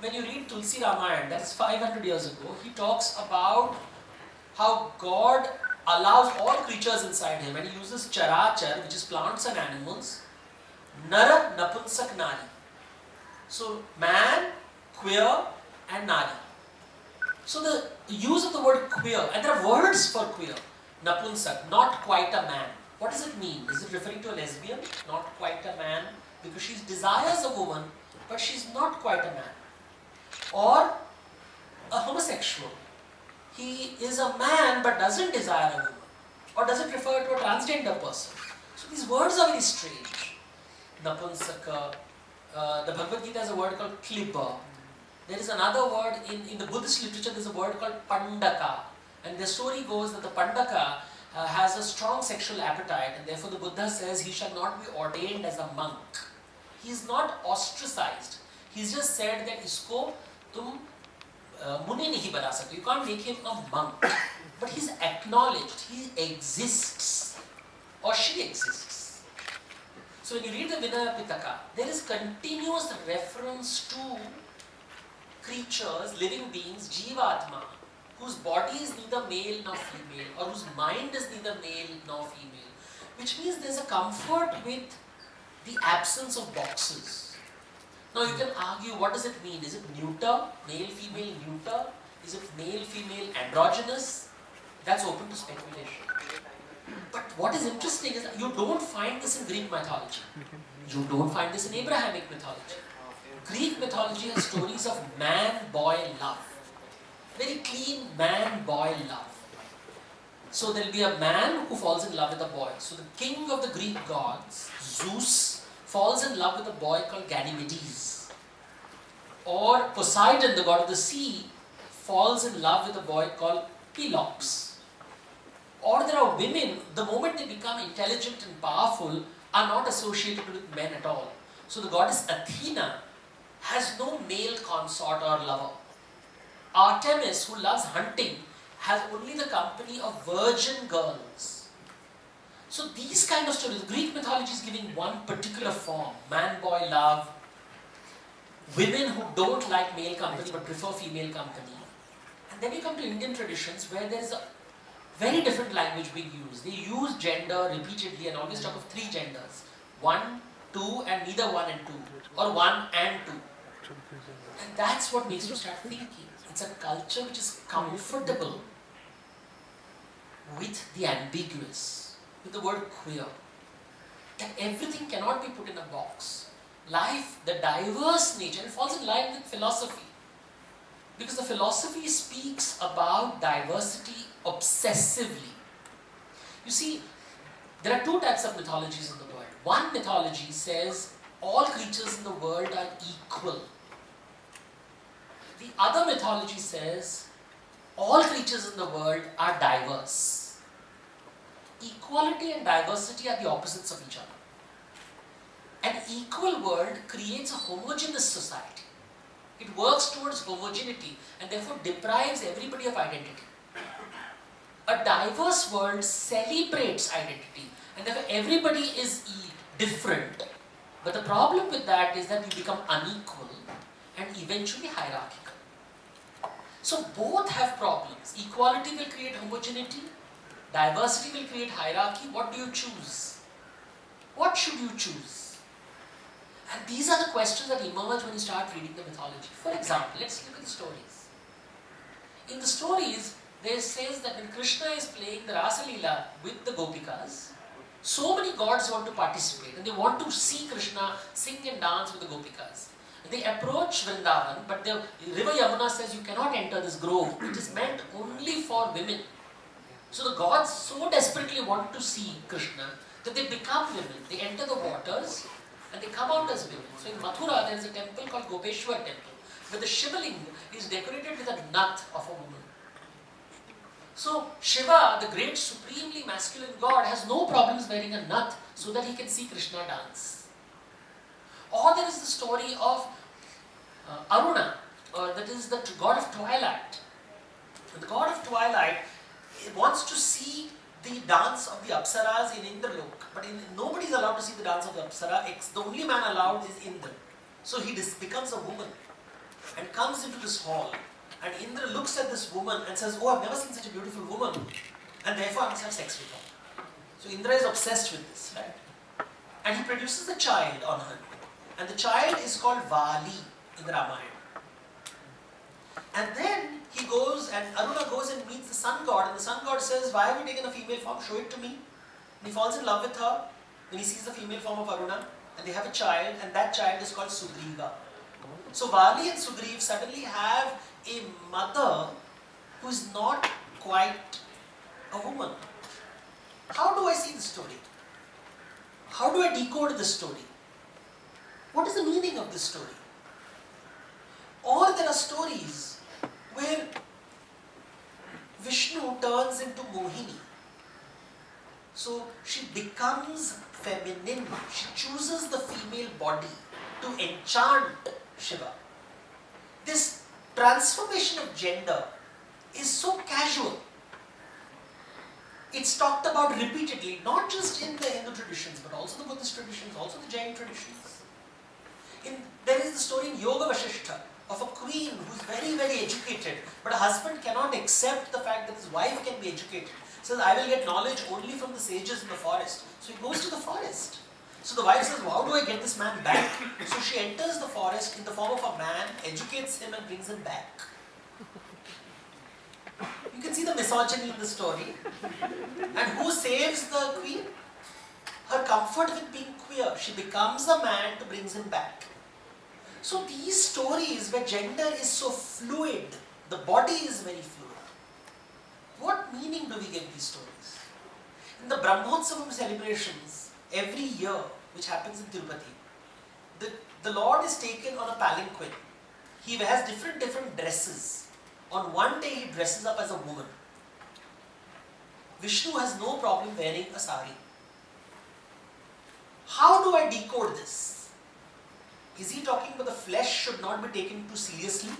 when you read Tulsi Ramayana, that's 500 years ago, he talks about how God allows all creatures inside him, and he uses charachar, which is plants and animals, nara, napunsak, nari. So man, queer, and nari. So the use of the word queer, and there are words for queer. Napunsak, not quite a man. What does it mean? Is it referring to a lesbian? Not quite a man, because she desires a woman, but she's not quite a man. Or a homosexual. He is a man but doesn't desire a woman. Or does it refer to a transgender person? So these words are very strange. Napunsaka. The Bhagavad Gita has a word called kliba. There is another word in the Buddhist literature, there is a word called pandakka. And the story goes that the pandakka has a strong sexual appetite, and therefore the Buddha says he shall not be ordained as a monk. He is not ostracized. He's just said that isko tum muni nahi bana sakte. You can't make him a monk. But he's acknowledged. He exists. Or she exists. So when you read the Vinaya Pitaka, there is continuous reference to creatures, living beings, Jivatma, whose body is neither male nor female, or whose mind is neither male nor female. Which means there's a comfort with the absence of boxes. Now you can argue, what does it mean? Is it neuter, male, female, neuter? Is it male, female, androgynous? That's open to speculation. But what is interesting is that you don't find this in Greek mythology. You don't find this in Abrahamic mythology. Greek mythology has stories of man-boy love. Very clean man-boy love. So there will be a man who falls in love with a boy. So the king of the Greek gods, Zeus, falls in love with a boy called Ganymedes. Or Poseidon, the god of the sea, falls in love with a boy called Pelops. Or there are women, the moment they become intelligent and powerful, are not associated with men at all. So the goddess Athena has no male consort or lover. Artemis, who loves hunting, has only the company of virgin girls. So these kind of stories, Greek mythology is giving one particular form, man-boy love, women who don't like male company but prefer female company. And then you come to Indian traditions where there is a very different language being used. They use gender repeatedly and always talk of three genders. 1, 2 and neither 1 and 2. Or 1 and 2. And that's what makes you start thinking. It's a culture which is comfortable with the ambiguous, with the word queer. That everything cannot be put in a box. Life, the diverse nature, it falls in line with philosophy. Because the philosophy speaks about diversity obsessively. You see, there are two types of mythologies in the world. One mythology says all creatures in the world are equal. The other mythology says all creatures in the world are diverse. Equality and diversity are the opposites of each other. An equal world creates a homogeneous society. It works towards homogeneity and therefore deprives everybody of identity. A diverse world celebrates identity and therefore everybody is different. But the problem with that is that we become unequal and eventually hierarchical. So both have problems. Equality will create homogeneity, diversity will create hierarchy. What do you choose? What should you choose? And these are the questions that emerge when you start reading the mythology. For example, let's look at the stories. In the stories, there says that when Krishna is playing the Rasa Leela with the Gopikas, so many gods want to participate and they want to see Krishna sing and dance with the Gopikas. They approach Vrindavan, but the river Yamuna says you cannot enter this grove. It is meant only for women. So the gods so desperately want to see Krishna that they become women. They enter the waters and they come out as women. So in Mathura there is a temple called Gopeshwar temple, where the Shivalinga is decorated with a nut of a woman. So Shiva, the great supremely masculine god, has no problems wearing a nut so that he can see Krishna dance. Or there is the story of Aruna, that is the god of twilight. And the god of twilight wants to see the dance of the Apsaras in Indralok, but nobody is allowed to see the dance of the Apsara. The only man allowed is Indra. So he becomes a woman. and comes into this hall, and Indra looks at this woman and says, oh, I've never seen such a beautiful woman, and therefore I must have sex with her. So Indra is obsessed with this, right? And he produces a child on her. And the child is called Vali in the Ramayana. And then he goes, and Aruna goes and meets the sun god, and the sun god says, why have you taken a female form? Show it to me. And he falls in love with her when he sees the female form of Aruna, and they have a child, and that child is called Sugriva. So Vali and Sugriv suddenly have a mother who is not quite a woman. How do I see the story? How do I decode the story? What is the meaning of this story? Or there are stories where Vishnu turns into Mohini. So she becomes feminine. She chooses the female body to enchant Shiva. This transformation of gender is so casual. It's talked about repeatedly, not just in the Hindu traditions, but also the Buddhist traditions, also the Jain traditions. There is the story in Yoga Vasishtha of a queen who is very, very educated, but a husband cannot accept the fact that his wife can be educated. Says, I will get knowledge only from the sages in the forest. So he goes to the forest. So the wife says, how do I get this man back? So she enters the forest in the form of a man, educates him and brings him back. You can see the misogyny in the story. And who saves the queen? Her comfort with being queer. She becomes a man to bring him back. So these stories where gender is so fluid, the body is very fluid. What meaning do we give these stories? In the Brahmotsavam celebrations, every year, which happens in Tirupati, the Lord is taken on a palanquin. He has different dresses. On one day he dresses up as a woman. Vishnu has no problem wearing a sari. How do I decode this? Is he talking about the flesh should not be taken too seriously?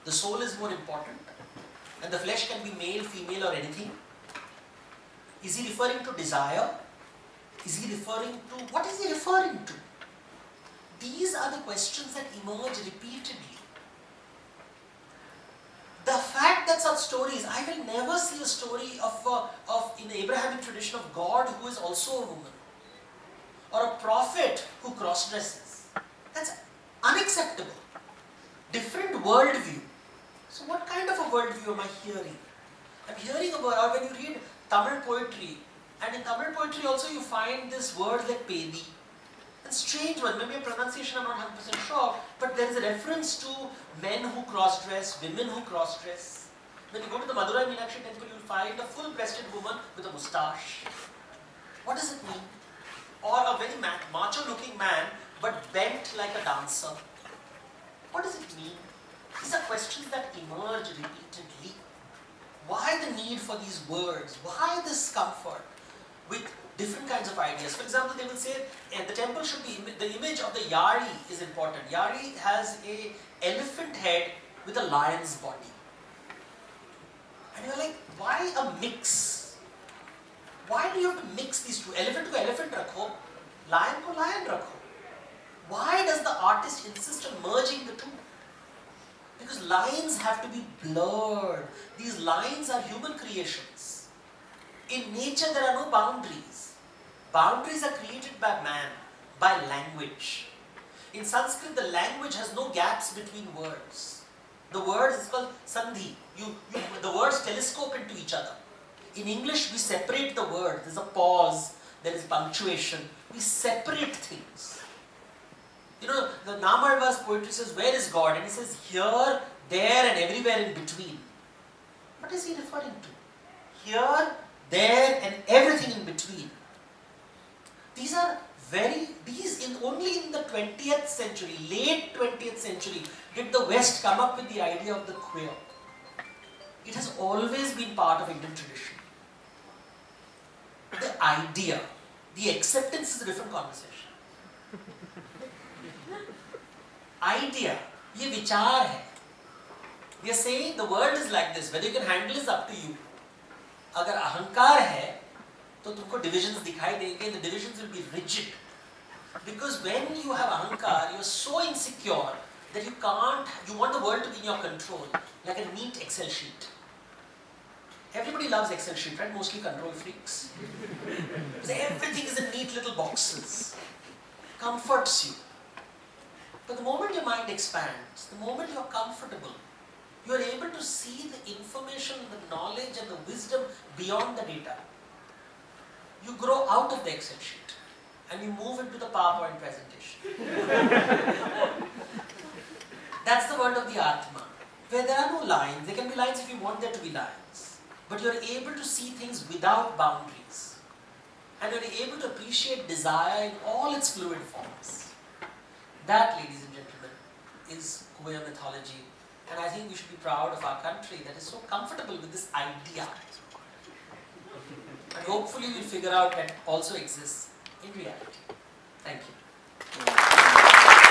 The soul is more important? And the flesh can be male, female or anything? Is he referring to desire? Is he referring to... What is he referring to? These are the questions that emerge repeatedly. The fact that such stories, I will never see a story in the Abrahamic tradition of God who is also a woman. Or a prophet who cross-dresses. That's unacceptable. Different worldview. So what kind of a worldview am I hearing? I'm hearing about, when you read Tamil poetry, and in Tamil poetry also you find this word like pedi. A strange one, maybe a pronunciation I'm not 100% sure, but there is a reference to men who cross-dress, women who cross-dress. When you go to the Madurai Meenakshi temple, you'll find a full-breasted woman with a moustache. What does it mean? Or a very macho-looking man, but bent like a dancer. What does it mean? These are questions that emerge repeatedly. Why the need for these words? Why this comfort with different kinds of ideas? For example, they will say the temple should be, the image of the Yari is important. Yari has an elephant head with a lion's body. And you're like, why a mix? Why do you have to mix these two? Elephant ko elephant rakho, lion ko lion rakho. Why does the artist insist on merging the two? Because lines have to be blurred. These lines are human creations. In nature there are no boundaries. Boundaries are created by man, by language. In Sanskrit the language has no gaps between words. The word is called sandhi. The words telescope into each other. In English we separate the word. There is a pause, there is punctuation. We separate things. You know, the Namalvar's poetry says, where is God? And he says, here, there and everywhere in between. What is he referring to? Here, there and everything in between. These are only in the 20th century, late 20th century, did the West come up with the idea of the queer. It has always been part of Indian tradition. The idea, the acceptance is a different conversation. Idea, ये विचार है. We are saying the world is like this. Whether you can handle is up to you. अगर अहंकार है, तो तुमको divisions दिखाई देंगे. The divisions will be rigid. Because when you have ahankar, you are so insecure that you want the world to be in your control, like a neat Excel sheet. Everybody loves Excel sheet, right? Mostly control freaks. Because everything is in neat little boxes. Comforts you. But the moment your mind expands, the moment you're comfortable, you're able to see the information, the knowledge and the wisdom beyond the data. You grow out of the Excel sheet and you move into the PowerPoint presentation. That's the world of the Atma, where there are no lines. There can be lines if you want there to be lines. But you're able to see things without boundaries. And you're able to appreciate desire in all its fluid forms. That, ladies and gentlemen, is queer mythology. And I think we should be proud of our country that is so comfortable with this idea. And hopefully we'll figure out that also exists in reality. Thank you.